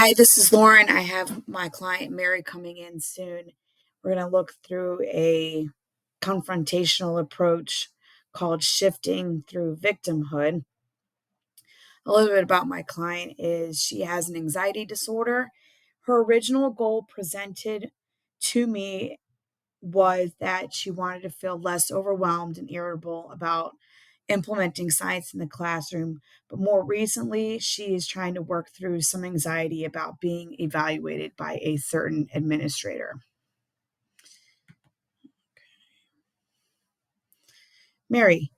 Hi, this is Lauren. I have my client Mary coming in soon. We're going to look through a confrontational approach called shifting through victimhood. A little bit about my client is she has an anxiety disorder. Her original goal presented to me was that she wanted to feel less overwhelmed and irritable about implementing science in the classroom. But more recently, she is trying to work through some anxiety about being evaluated by a certain administrator. Mary,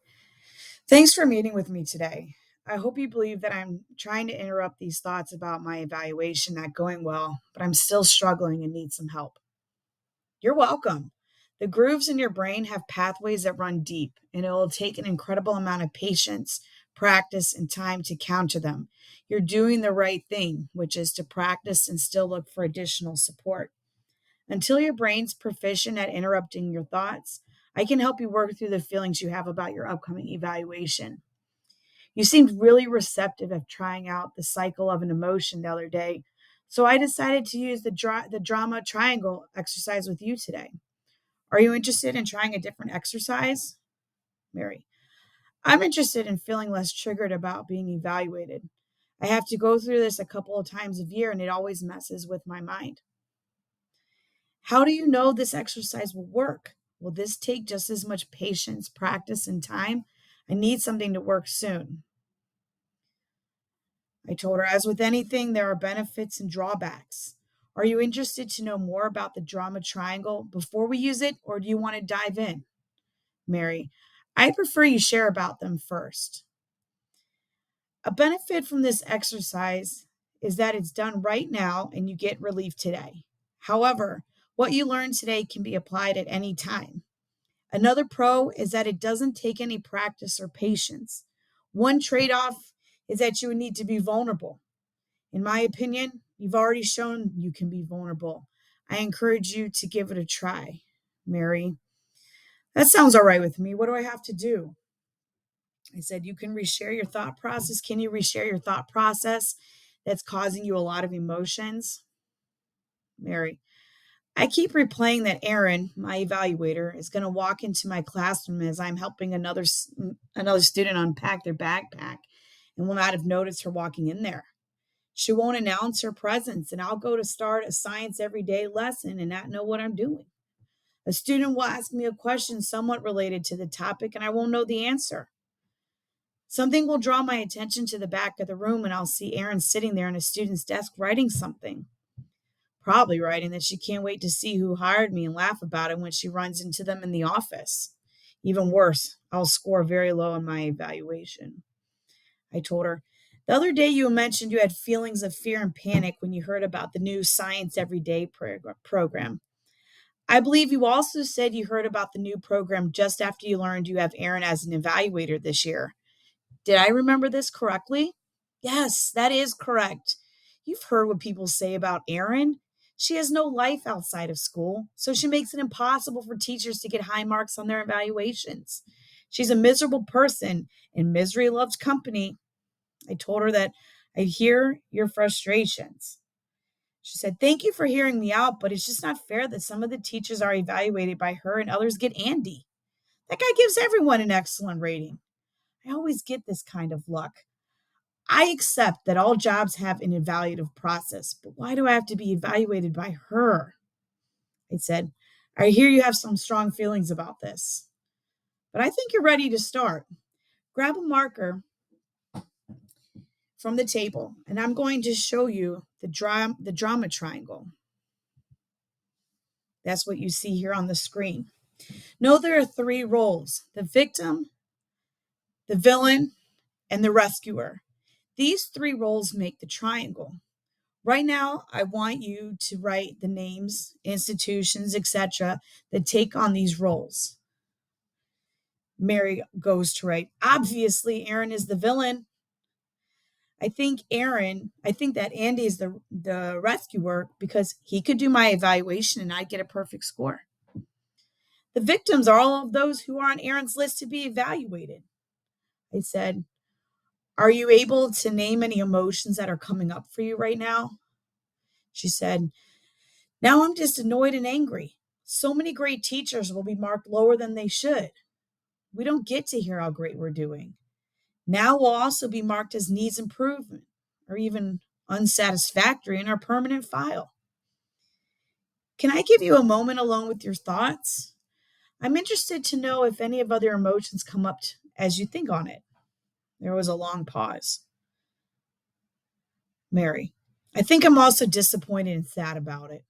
thanks for meeting with me today. I hope you believe that I'm trying to interrupt these thoughts about my evaluation not going well, but I'm still struggling and need some help. You're welcome. The grooves in your brain have pathways that run deep, and it will take an incredible amount of patience, practice, and time to counter them. You're doing the right thing, which is to practice and still look for additional support. Until your brain's proficient at interrupting your thoughts, I can help you work through the feelings you have about your upcoming evaluation. You seemed really receptive of trying out the cycle of an emotion the other day, so I decided to use the drama triangle exercise with you today. Are you interested in trying a different exercise? Mary. I'm interested in feeling less triggered about being evaluated. I have to go through this a couple of times a year and it always messes with my mind. How do you know this exercise will work? Will this take just as much patience, practice, and time? I need something to work soon. I told her, as with anything, there are benefits and drawbacks. Are you interested to know more about the drama triangle before we use it, or do you want to dive in? Mary, I prefer you share about them first. A benefit from this exercise is that it's done right now and you get relief today. However, what you learn today can be applied at any time. Another pro is that it doesn't take any practice or patience. One trade off is that you would need to be vulnerable. In my opinion, you've already shown you can be vulnerable. I encourage you to give it a try. Mary, that sounds all right with me. What do I have to do? I said, you can reshare your thought process. Can you reshare your thought process that's causing you a lot of emotions? Mary, I keep replaying that Aaron, my evaluator, is going to walk into my classroom as I'm helping another student unpack their backpack and will not have noticed her walking in there. She won't announce her presence, and I'll go to start a science everyday lesson and not know what I'm doing. A student will ask me a question somewhat related to the topic, and I won't know the answer. Something will draw my attention to the back of the room, and I'll see Erin sitting there in a student's desk writing something. Probably writing that she can't wait to see who hired me and laugh about it when she runs into them in the office. Even worse, I'll score very low on my evaluation. I told her, the other day you mentioned you had feelings of fear and panic when you heard about the new Science Everyday program. I believe you also said you heard about the new program just after you learned you have Erin as an evaluator this year. Did I remember this correctly? Yes, that is correct. You've heard what people say about Erin. She has no life outside of school, so she makes it impossible for teachers to get high marks on their evaluations. She's a miserable person, and misery loves company. I told her that I hear your frustrations. She said, thank you for hearing me out, but it's just not fair that some of the teachers are evaluated by her and others get Andy. That guy gives everyone an excellent rating. I always get this kind of luck. I accept that all jobs have an evaluative process, but why do I have to be evaluated by her? I said, I hear you have some strong feelings about this, but I think you're ready to start. Grab a marker from the table, and I'm going to show you the drama triangle. That's what you see here on the screen. Know there are three roles: the victim, the villain, and the rescuer. These three roles make the triangle. Right now, I want you to write the names, institutions, etc., that take on these roles. Mary goes to write, obviously, Aaron is the villain. I think that Andy is the rescuer because he could do my evaluation and I'd get a perfect score. The victims are all of those who are on Aaron's list to be evaluated. I said, are you able to name any emotions that are coming up for you right now? She said, now I'm just annoyed and angry. So many great teachers will be marked lower than they should. We don't get to hear how great we're doing. Now we'll also be marked as needs improvement or even unsatisfactory in our permanent file. Can I give you a moment alone with your thoughts? I'm interested to know if any of other emotions come up as you think on it. There was a long pause. Mary, I think I'm also disappointed and sad about it.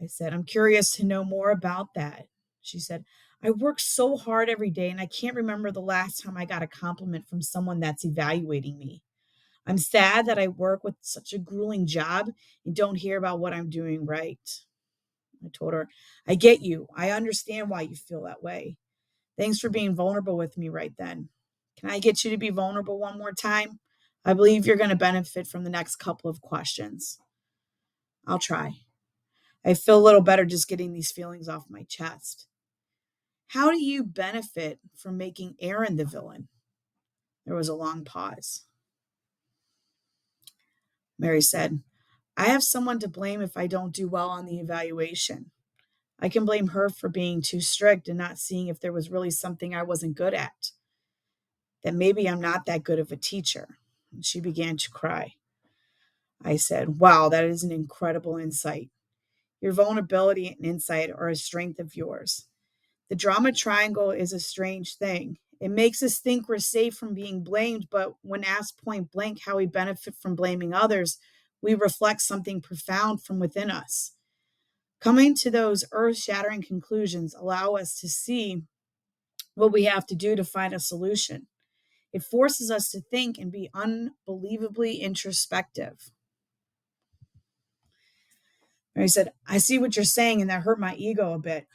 I said, I'm curious to know more about that. She said, I work so hard every day and I can't remember the last time I got a compliment from someone that's evaluating me. I'm sad that I work with such a grueling job and don't hear about what I'm doing right. I told her, I get you. I understand why you feel that way. Thanks for being vulnerable with me right then. Can I get you to be vulnerable one more time? I believe you're going to benefit from the next couple of questions. I'll try. I feel a little better just getting these feelings off my chest. How do you benefit from making Aaron the villain? There was a long pause. Mary said, I have someone to blame if I don't do well on the evaluation. I can blame her for being too strict and not seeing if there was really something I wasn't good at, that maybe I'm not that good of a teacher. And she began to cry. I said, wow, that is an incredible insight. Your vulnerability and insight are a strength of yours. The drama triangle is a strange thing. It makes us think we're safe from being blamed, but when asked point blank how we benefit from blaming others, we reflect something profound from within us. Coming to those earth-shattering conclusions allow us to see what we have to do to find a solution. It forces us to think and be unbelievably introspective. Mary said, I see what you're saying, and that hurt my ego a bit.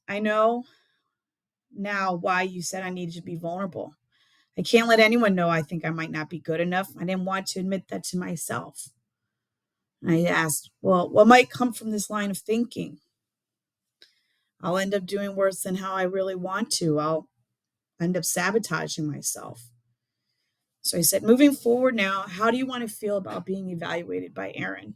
I know now why you said I needed to be vulnerable. I can't let anyone know I think I might not be good enough. I didn't want to admit that to myself. And I asked, well, what might come from this line of thinking? I'll end up doing worse than how I really want to. I'll end up sabotaging myself. So I said, moving forward now, how do you want to feel about being evaluated by Aaron?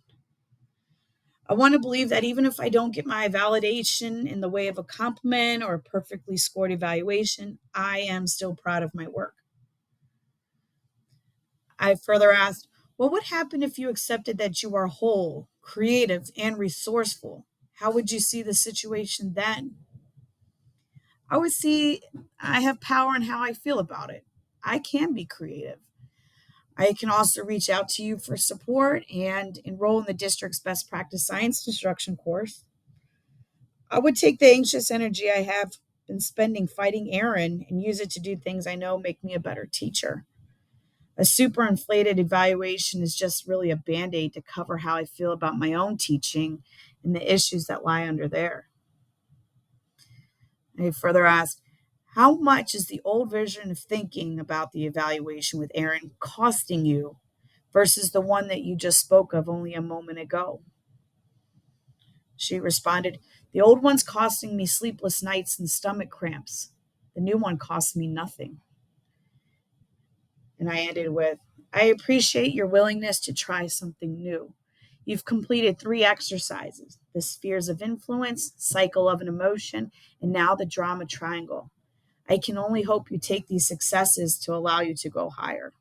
I want to believe that even if I don't get my validation in the way of a compliment or a perfectly scored evaluation, I am still proud of my work. I further asked, what would happen if you accepted that you are whole, creative, and resourceful? How would you see the situation then? I would see I have power in how I feel about it. I can be creative. I can also reach out to you for support and enroll in the district's best practice science instruction course. I would take the anxious energy I have been spending fighting Aaron and use it to do things I know make me a better teacher. A super inflated evaluation is just really a band aid to cover how I feel about my own teaching and the issues that lie under there. I further asked, how much is the old version of thinking about the evaluation with Aaron costing you versus the one that you just spoke of only a moment ago? She responded, the old one's costing me sleepless nights and stomach cramps. The new one costs me nothing. And I ended with, I appreciate your willingness to try something new. You've completed 3 exercises, the spheres of influence, cycle of an emotion, and now the drama triangle. I can only hope you take these successes to allow you to go higher.